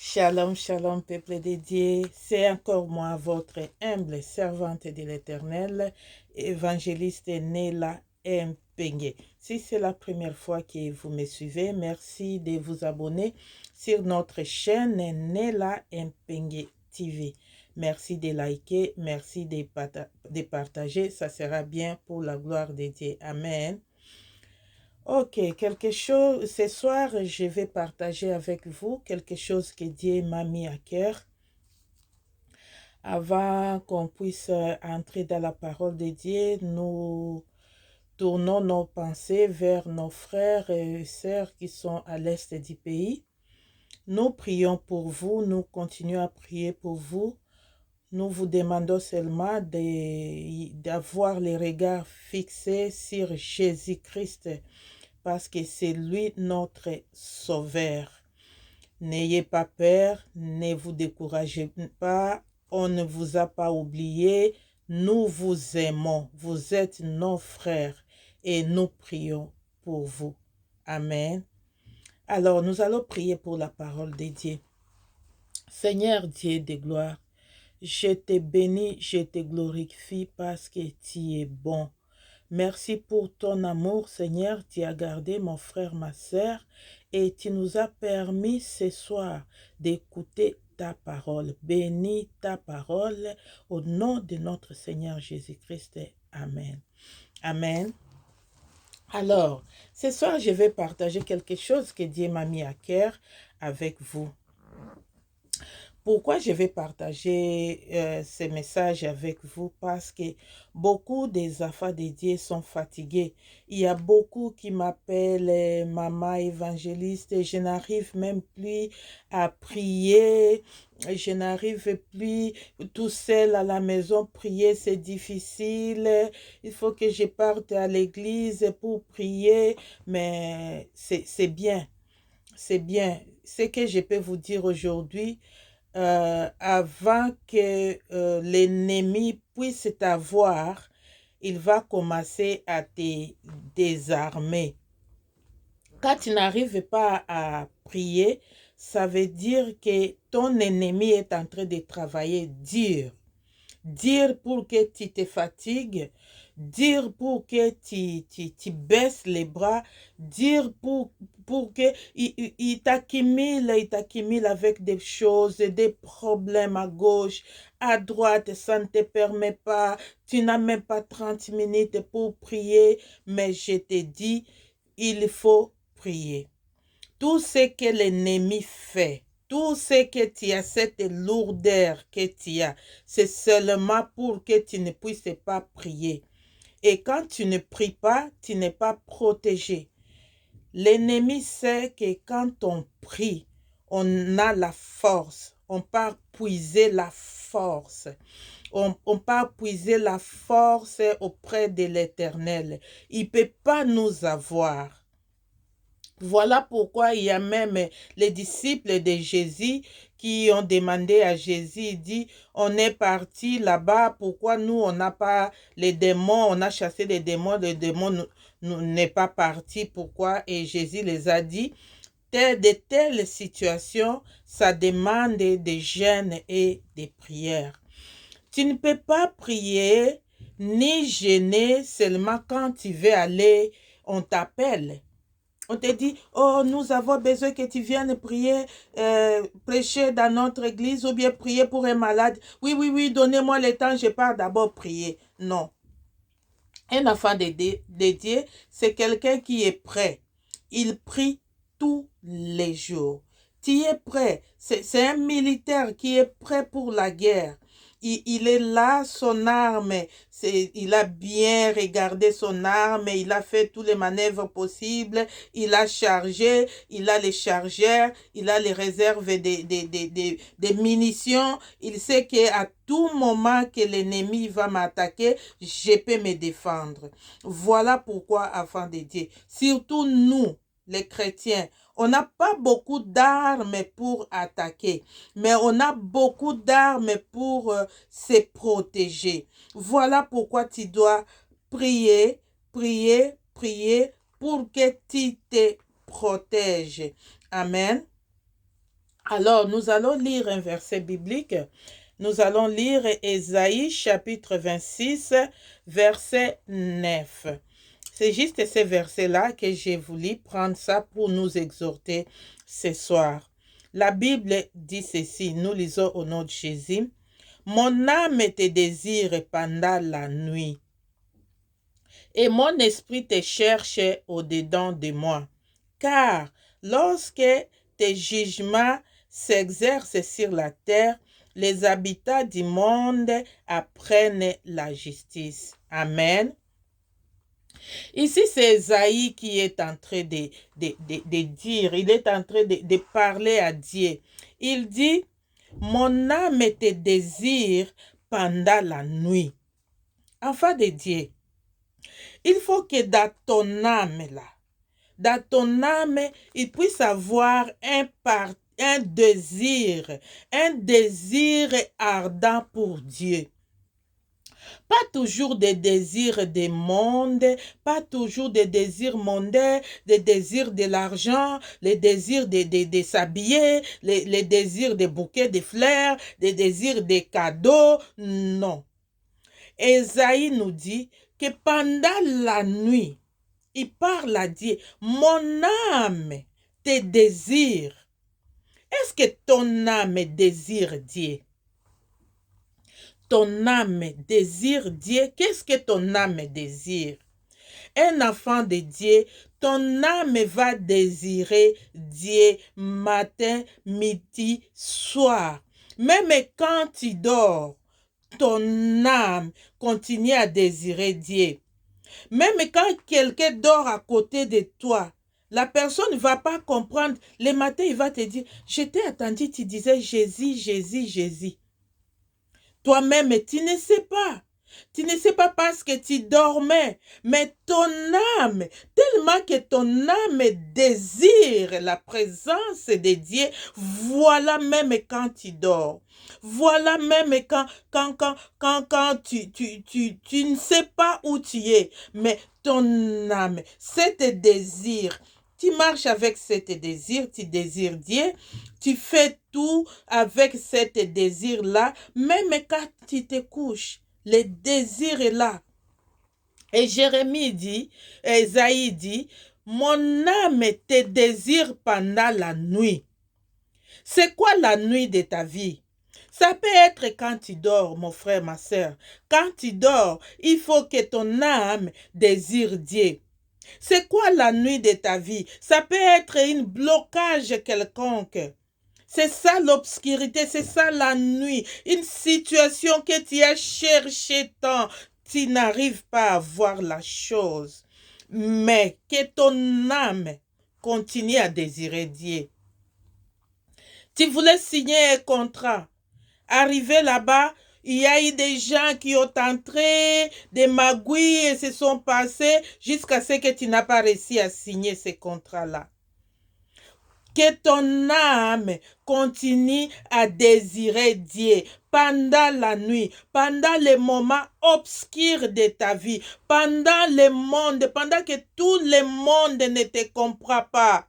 Shalom, shalom, peuple dédié. C'est encore moi, votre humble servante de l'Éternel, évangéliste Nela Mpenge. Si c'est la première fois que vous me suivez, merci de vous abonner sur notre chaîne Nela Mpenge TV. Merci de liker, merci de partager, ça sera bien pour la gloire de Dieu. Amen. Ok, quelque chose, ce soir, je vais partager avec vous quelque chose que Dieu m'a mis à cœur avant qu'on puisse entrer dans la parole de Dieu. Nous tournons nos pensées vers nos frères et sœurs qui sont à l'est du pays. Nous prions pour vous, nous continuons à prier pour vous. Nous vous demandons seulement d'avoir les regards fixés sur Jésus-Christ, parce que c'est lui notre sauveur. N'ayez pas peur, ne vous découragez pas, on ne vous a pas oublié, nous vous aimons, vous êtes nos frères et nous prions pour vous. Amen. Alors, nous allons prier pour la parole de Dieu. Seigneur Dieu de gloire, je te bénis, je te glorifie parce que tu es bon. Merci pour ton amour, Seigneur. Tu as gardé mon frère, ma sœur, et tu nous as permis ce soir d'écouter ta parole. Bénis ta parole au nom de notre Seigneur Jésus-Christ. Amen. Amen. Alors, ce soir, je vais partager quelque chose que Dieu m'a mis à cœur avec vous. Pourquoi je vais partager ces messages avec vous? Parce que beaucoup des enfants de Dieu sont fatigués. Il y a beaucoup qui m'appellent maman évangéliste et je n'arrive même plus à prier. Je n'arrive plus tout seul à la maison. Prier, c'est difficile. Il faut que je parte à l'église pour prier. Mais c'est bien. C'est bien. Ce que je peux vous dire aujourd'hui, avant que l'ennemi puisse t'avoir, il va commencer à te désarmer. Quand tu n'arrives pas à prier, ça veut dire que ton ennemi est en train de travailler dur. Dire pour que tu te fatigues, dire pour que tu baisses les bras, dire pour que il t'accumule avec des choses, des problèmes à gauche, à droite, ça ne te permet pas, tu n'as même pas 30 minutes pour prier, mais je te dis, il faut prier. Tout ce que l'ennemi fait, tout ce que tu as, cette lourdeur que tu as, c'est seulement pour que tu ne puisses pas prier. Et quand tu ne pries pas, tu n'es pas protégé. L'ennemi sait que quand on prie, on a la force. On part puiser la force. On part puiser la force auprès de l'Éternel. Il ne peut pas nous avoir. Voilà pourquoi il y a même les disciples de Jésus qui ont demandé à Jésus, il dit, on est parti là-bas, pourquoi nous, on n'a pas les démons, on a chassé les démons n'est pas parti, pourquoi? Et Jésus les a dit, de telles situations, ça demande des jeûnes et des prières. Tu ne peux pas prier ni jeûner seulement quand tu veux aller, on t'appelle. On te dit, oh, nous avons besoin que tu viennes prier, prêcher dans notre église ou bien prier pour un malade. Oui, oui, oui, donnez-moi le temps, je pars d'abord prier. Non. Un enfant de Dieu, c'est quelqu'un qui est prêt. Il prie tous les jours. Tu es prêt. C'est un militaire qui est prêt pour la guerre. Il est là, son arme, il a bien regardé son arme, il a fait toutes les manœuvres possibles, il a chargé, il a les chargeurs, il a les réserves des munitions, il sait qu'à tout moment que l'ennemi va m'attaquer, je peux me défendre. Voilà pourquoi, enfants de Dieu, surtout nous, les chrétiens, on n'a pas beaucoup d'armes pour attaquer, mais on a beaucoup d'armes pour se protéger. Voilà pourquoi tu dois prier, prier, prier pour que tu te protèges. Amen. Alors, nous allons lire un verset biblique. Nous allons lire Ésaïe chapitre 26, verset 9. C'est juste ces versets-là que j'ai voulu prendre ça pour nous exhorter ce soir. La Bible dit ceci, nous lisons au nom de Jésus. Mon âme te désire pendant la nuit, et mon esprit te cherche au-dedans de moi. Car lorsque tes jugements s'exercent sur la terre, les habitants du monde apprennent la justice. Amen. Ici, c'est Esaïe qui est en train de dire, il est en train de parler à Dieu. Il dit, mon âme te désire pendant la nuit. Enfant de Dieu, il faut que dans ton âme, il puisse avoir un désir ardent pour Dieu. Pas toujours des désirs des mondes, pas toujours des désirs mondains, des désirs de l'argent, les désirs de s'habiller, les désirs des bouquets de fleurs, des désirs des cadeaux. Non. Esaïe nous dit que pendant la nuit, il parle à Dieu, mon âme te désire. Est-ce que ton âme désire Dieu? Ton âme désire Dieu. Qu'est-ce que ton âme désire? Un enfant de Dieu, ton âme va désirer Dieu matin, midi, soir. Même quand tu dors, ton âme continue à désirer Dieu. Même quand quelqu'un dort à côté de toi, la personne ne va pas comprendre. Le matin, il va te dire, je t'ai attendu, tu disais Jésus, Jésus, Jésus. Toi-même, tu ne sais pas. Tu ne sais pas parce que tu dormais. Mais ton âme, tellement que ton âme désire la présence de Dieu, voilà même quand tu dors. Voilà même quand tu ne sais pas où tu es. Mais ton âme, cet désir, tu marches avec cet désir, tu désires Dieu, tu fais tout avec cet désir-là, même quand tu te couches, le désir est là. Et Jérémie dit, Esaïe dit, mon âme te désire pendant la nuit. C'est quoi la nuit de ta vie? Ça peut être quand tu dors, mon frère, ma soeur. Quand tu dors, il faut que ton âme désire Dieu. C'est quoi la nuit de ta vie? Ça peut être un blocage quelconque. C'est ça l'obscurité, c'est ça la nuit. Une situation que tu as cherché tant, tu n'arrives pas à voir la chose. Mais que ton âme continue à désirer Dieu. Tu voulais signer un contrat. Arrivé là-bas, il y a eu des gens qui ont entré, des magouilles et se sont passés jusqu'à ce que tu n'as pas réussi à signer ce contrat-là. Que ton âme continue à désirer Dieu pendant la nuit, pendant les moments obscurs de ta vie, pendant le monde, pendant que tout le monde ne te comprend pas.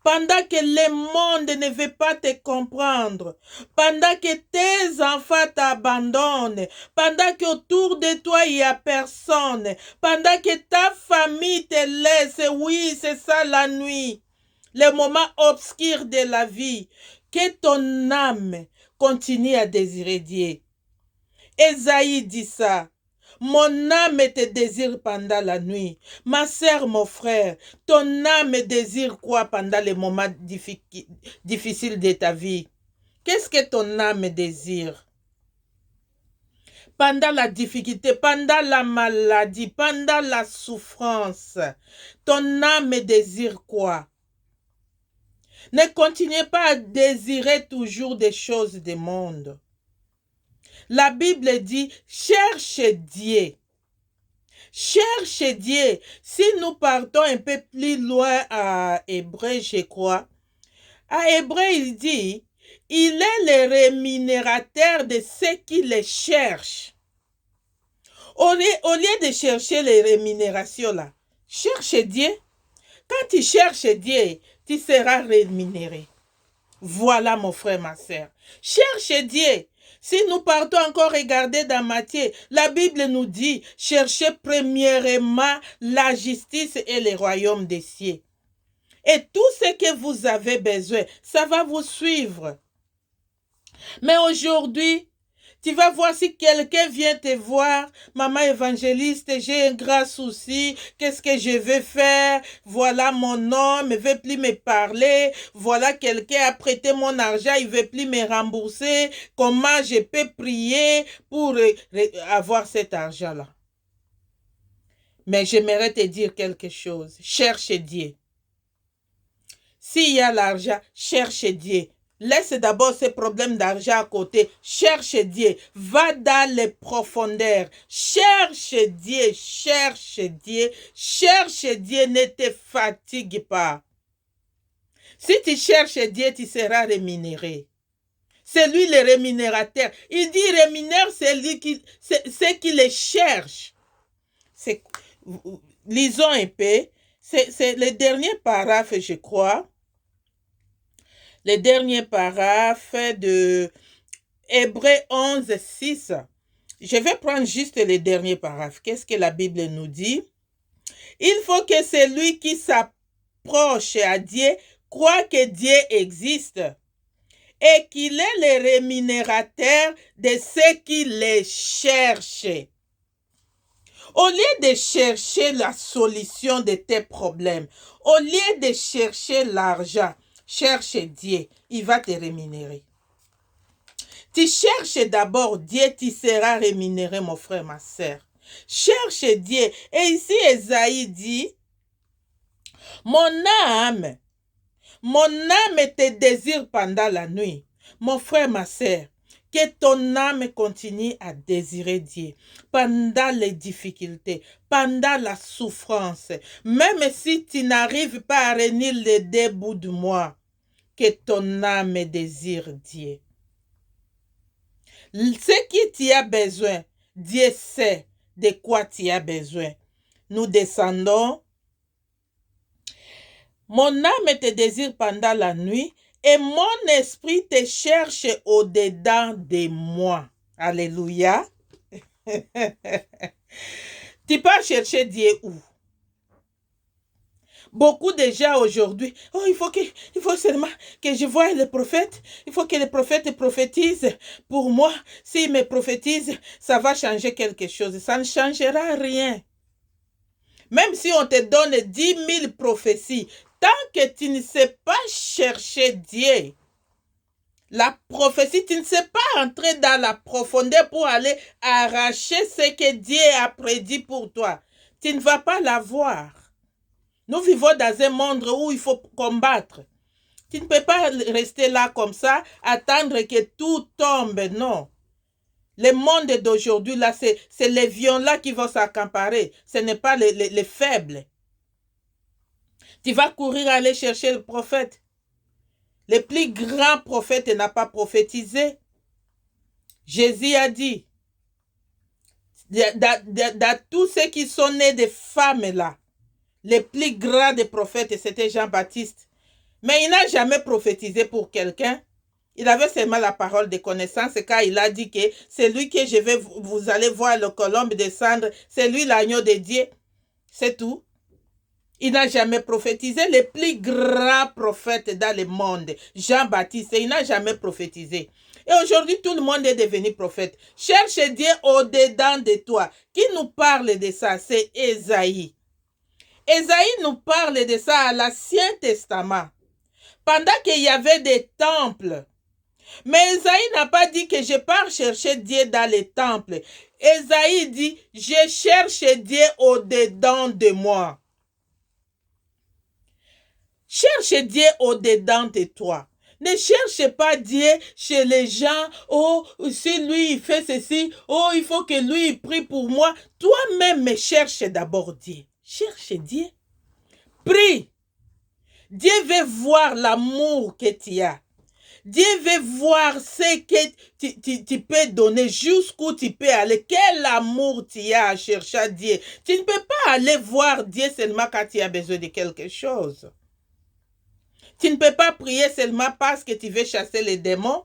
Pendant que le monde ne veut pas te comprendre, pendant que tes enfants t'abandonnent, pendant qu'autour de toi il n'y a personne, pendant que ta famille te laisse, oui, c'est ça la nuit, le moment obscur de la vie, que ton âme continue à désirer Dieu. Esaïe dit ça. Mon âme te désire pendant la nuit. Ma sœur, mon frère, ton âme désire quoi pendant les moments difficiles de ta vie? Qu'est-ce que ton âme désire? Pendant la difficulté, pendant la maladie, pendant la souffrance, ton âme désire quoi? Ne continuez pas à désirer toujours des choses du monde. La Bible dit, cherche Dieu. Cherche Dieu. Si nous partons un peu plus loin à Hébreu, je crois, à Hébreu, il dit, il est le rémunérateur de ceux qui le cherchent. Au lieu de chercher les rémunérations là, cherche Dieu. Quand tu cherches Dieu, tu seras rémunéré. Voilà mon frère, ma sœur. Cherche Dieu. Si nous partons encore regarder dans Matthieu, la Bible nous dit, cherchez premièrement la justice et le royaume des cieux. Et tout ce que vous avez besoin, ça va vous suivre. Mais aujourd'hui, tu vas voir si quelqu'un vient te voir, maman évangéliste, j'ai un grand souci, qu'est-ce que je vais faire? Voilà mon homme, ne veut plus me parler, voilà quelqu'un a prêté mon argent, il ne veut plus me rembourser, comment je peux prier pour avoir cet argent-là? Mais j'aimerais te dire quelque chose, cherche Dieu. S'il y a l'argent, cherche Dieu. Laisse d'abord ces problèmes d'argent à côté. Cherche Dieu. Va dans les profondeurs. Cherche Dieu. Cherche Dieu. Cherche Dieu. Ne te fatigue pas. Si tu cherches Dieu, tu seras rémunéré. C'est lui le rémunérateur. Il dit rémunère, c'est lui qui les cherche. Lisons un peu. C'est le dernier paragraphe, je crois. Le dernier paragraphe de Hébreux 11, 6. Je vais prendre juste le dernier paragraphe. Qu'est-ce que la Bible nous dit? Il faut que celui qui s'approche à Dieu croit que Dieu existe et qu'il est le rémunérateur de ceux qui le cherchent. Au lieu de chercher la solution de tes problèmes, au lieu de chercher l'argent, cherche Dieu, il va te rémunérer. Tu cherches d'abord Dieu, tu seras rémunéré, mon frère, ma sœur. Cherche Dieu. Et ici, Esaïe dit, mon âme te désire pendant la nuit. Mon frère, ma sœur, que ton âme continue à désirer Dieu pendant les difficultés, pendant la souffrance. Même si tu n'arrives pas à réunir les deux bouts de moi, que ton âme désire Dieu. Ce qui tu as besoin, Dieu sait de quoi tu as besoin. Nous descendons. Mon âme te désire pendant la nuit et mon esprit te cherche au-dedans de moi. Alléluia. Tu peux chercher Dieu où? Beaucoup de gens aujourd'hui, oh, il faut seulement que je voie le prophète. Il faut que le prophète prophétise pour moi. S'il me prophétise, ça va changer quelque chose. Ça ne changera rien. Même si on te donne 10 000 prophéties, tant que tu ne sais pas chercher Dieu, la prophétie, tu ne sais pas entrer dans la profondeur pour aller arracher ce que Dieu a prédit pour toi, tu ne vas pas l'avoir. Nous vivons dans un monde où il faut combattre. Tu ne peux pas rester là comme ça, attendre que tout tombe, non. Le monde d'aujourd'hui, là, c'est les violents qui vont s'accaparer. Ce n'est pas les faibles. Tu vas courir aller chercher le prophète. Le plus grand prophète n'a pas prophétisé. Jésus a dit, dans tous ceux qui sont nés de femmes là, le plus grand des prophètes, c'était Jean-Baptiste. Mais il n'a jamais prophétisé pour quelqu'un. Il avait seulement la parole de connaissance car il a dit que c'est lui que vous allez voir le colombe descendre, c'est lui l'agneau de Dieu. C'est tout. Il n'a jamais prophétisé. Le plus grand prophète dans le monde, Jean-Baptiste, il n'a jamais prophétisé. Et aujourd'hui, tout le monde est devenu prophète. Cherche Dieu au-dedans de toi. Qui nous parle de ça? C'est Esaïe. Esaïe nous parle de ça à l'Ancien Testament. Pendant qu'il y avait des temples. Mais Esaïe n'a pas dit que je pars chercher Dieu dans les temples. Esaïe dit, je cherche Dieu au-dedans de moi. Cherche Dieu au-dedans de toi. Ne cherche pas Dieu chez les gens. Oh, si lui il fait ceci, oh, il faut que lui il prie pour moi. Toi-même cherche d'abord Dieu. Cherche Dieu. Prie. Dieu veut voir l'amour que tu as. Dieu veut voir ce que tu peux donner, jusqu'où tu peux aller. Quel amour tu as à chercher à Dieu. Tu ne peux pas aller voir Dieu seulement quand tu as besoin de quelque chose. Tu ne peux pas prier seulement parce que tu veux chasser les démons.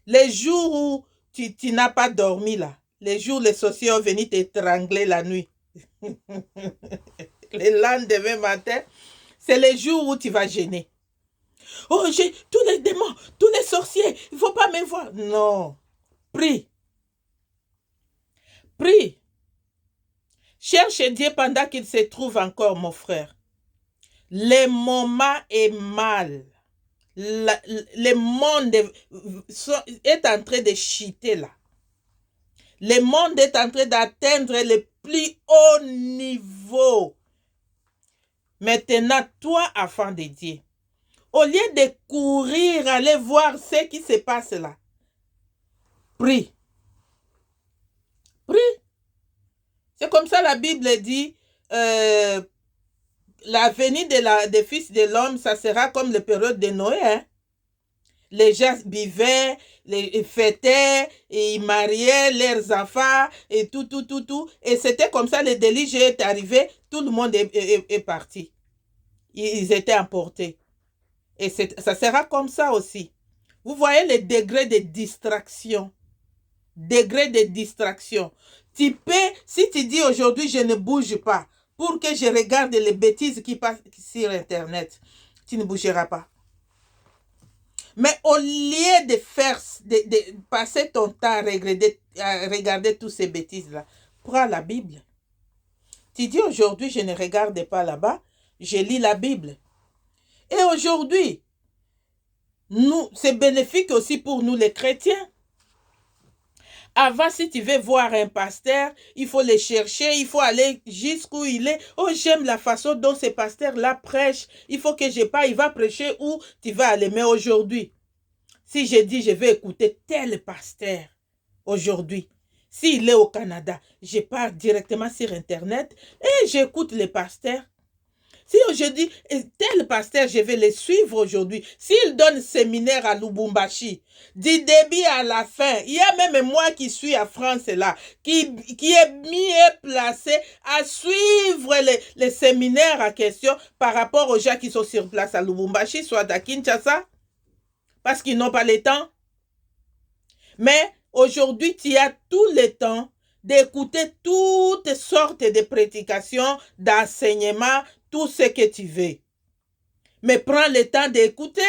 Les jours où tu n'as pas dormi là, les jours où les sorciers ont venu t'étrangler la nuit, le lendemain matin, c'est les jours où tu vas gêner. Oh, j'ai tous les démons, tous les sorciers, il ne faut pas me voir. Non, prie. Prie. Cherche Dieu pendant qu'il se trouve encore, mon frère. Le moment est mal. Le monde est en train de chuter là. Le monde est en train d'atteindre le plus haut niveau. Maintenant, toi, enfant de Dieu, au lieu de courir, aller voir ce qui se passe là, prie. Prie. C'est comme ça la Bible dit, la venue des fils de l'homme, ça sera comme la période de Noé. Hein? Les gens buvaient, les fêtaient, et ils mariaient leurs enfants, et tout. Et c'était comme ça, le déluge est arrivé, tout le monde est parti. Ils étaient emportés. Et ça sera comme ça aussi. Vous voyez le degré de distraction. Degré de distraction. Tu peux, si tu dis aujourd'hui, je ne bouge pas, pour que je regarde les bêtises qui passent sur Internet, tu ne bougeras pas. Mais au lieu de faire, de passer ton temps à regarder toutes ces bêtises-là, prends la Bible. Tu dis aujourd'hui, je ne regarde pas là-bas, je lis la Bible. Et aujourd'hui, c'est bénéfique aussi pour nous les chrétiens. Avant, si tu veux voir un pasteur, il faut le chercher, il faut aller jusqu'où il est. Oh, j'aime la façon dont ce pasteur-là prêche. Il faut que je parte, il va prêcher où tu vas aller. Mais aujourd'hui, si je dis je vais écouter tel pasteur aujourd'hui, s'il est au Canada, je pars directement sur Internet et j'écoute les pasteurs. Si aujourd'hui, tel pasteur, je vais le suivre aujourd'hui. S'il donne séminaire à Lubumbashi, du début à la fin, il y a même moi qui suis à France là, qui est mieux placé à suivre les séminaires à question par rapport aux gens qui sont sur place à Lubumbashi, soit à Kinshasa, parce qu'ils n'ont pas le temps. Mais aujourd'hui, tu as tout le temps d'écouter toutes sortes de prédications, d'enseignements, tout ce que tu veux. Mais prends le temps d'écouter.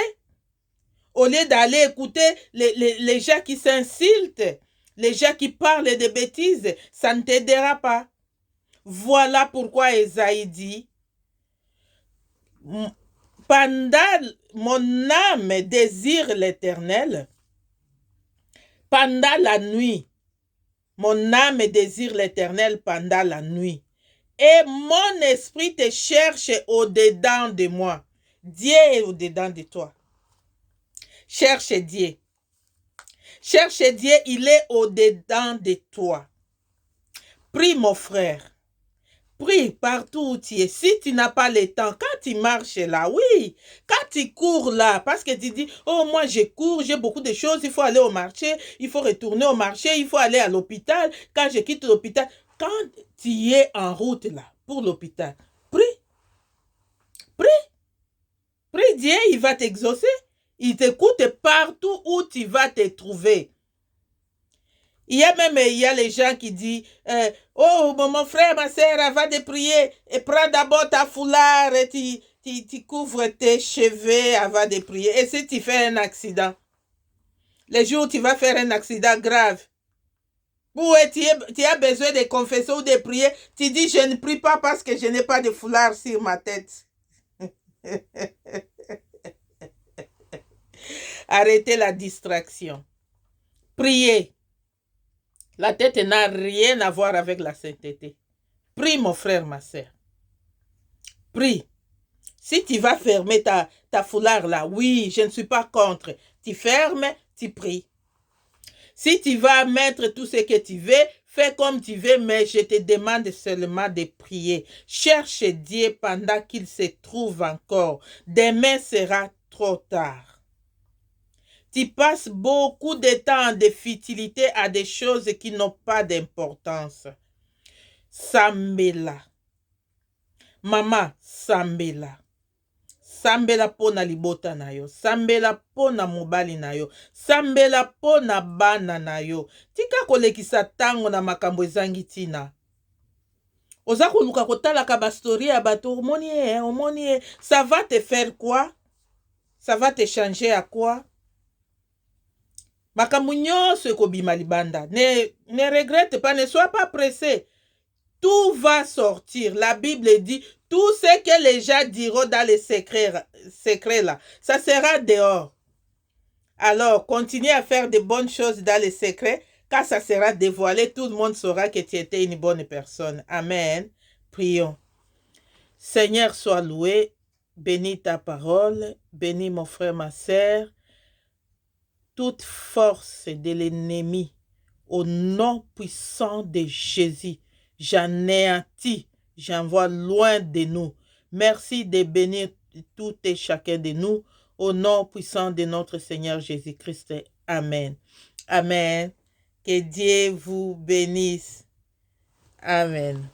Au lieu d'aller écouter les gens qui s'insultent, les gens qui parlent de bêtises, ça ne t'aidera pas. Voilà pourquoi Esaïe dit, pendant mon âme désire l'Éternel, pendant la nuit, mon âme désire l'Éternel pendant la nuit. Et mon esprit te cherche au-dedans de moi. Dieu est au-dedans de toi. Cherche Dieu. Cherche Dieu, il est au-dedans de toi. Prie mon frère. Prie partout où tu es. Si tu n'as pas le temps, quand tu marches là, oui. Quand tu cours là, parce que tu dis, oh moi je cours, j'ai beaucoup de choses, il faut aller au marché, il faut retourner au marché, il faut aller à l'hôpital. Quand je quitte l'hôpital, quand tu es en route là, pour l'hôpital, prie. Prie. Prie Dieu, il va t'exaucer. Il t'écoute partout où tu vas te trouver. Il y a les gens qui disent, oh, mon frère, ma soeur, va de prier et prends d'abord ta foulard et tu couvres tes cheveux avant de prier. Et si tu fais un accident, les jours où tu vas faire un accident grave, où tu as besoin de confesser ou de prier, tu dis, je ne prie pas parce que je n'ai pas de foulard sur ma tête. Arrêtez la distraction. Priez. La tête n'a rien à voir avec la sainteté. Prie, mon frère, ma soeur. Prie. Si tu vas fermer ta foulard là, oui, je ne suis pas contre. Tu fermes, tu pries. Si tu vas mettre tout ce que tu veux, fais comme tu veux, mais je te demande seulement de prier. Cherche Dieu pendant qu'il se trouve encore. Demain sera trop tard. Tu passes beaucoup de temps de futilité à des choses qui n'ont pas d'importance. Sambela. Maman, Sambela. sambela pona libota na yo, sambela pona mobali na yo, sambela pona bana na yo. Tika kolekisa tango na makambo ezangi tina. Oza koluka kotalaka bastori ya bato, omoni ça va te faire quoi? Ça va te changer à quoi? Makambo nyonso ekobima libanda. Ne regrette pas, ne sois pas pressé. Tout va sortir. La Bible dit, tout ce que les gens diront dans les secrets là, ça sera dehors. Alors, continue à faire de bonnes choses dans les secrets. Quand ça sera dévoilé, tout le monde saura que tu étais une bonne personne. Amen. Prions. Seigneur, sois loué. Bénis ta parole. Bénis mon frère, ma sœur. Toute force de l'ennemi, au nom puissant de Jésus, j'anéantis, j'envoie loin de nous. Merci de bénir tout et chacun de nous, au nom puissant de notre Seigneur Jésus-Christ. Amen. Amen. Que Dieu vous bénisse. Amen.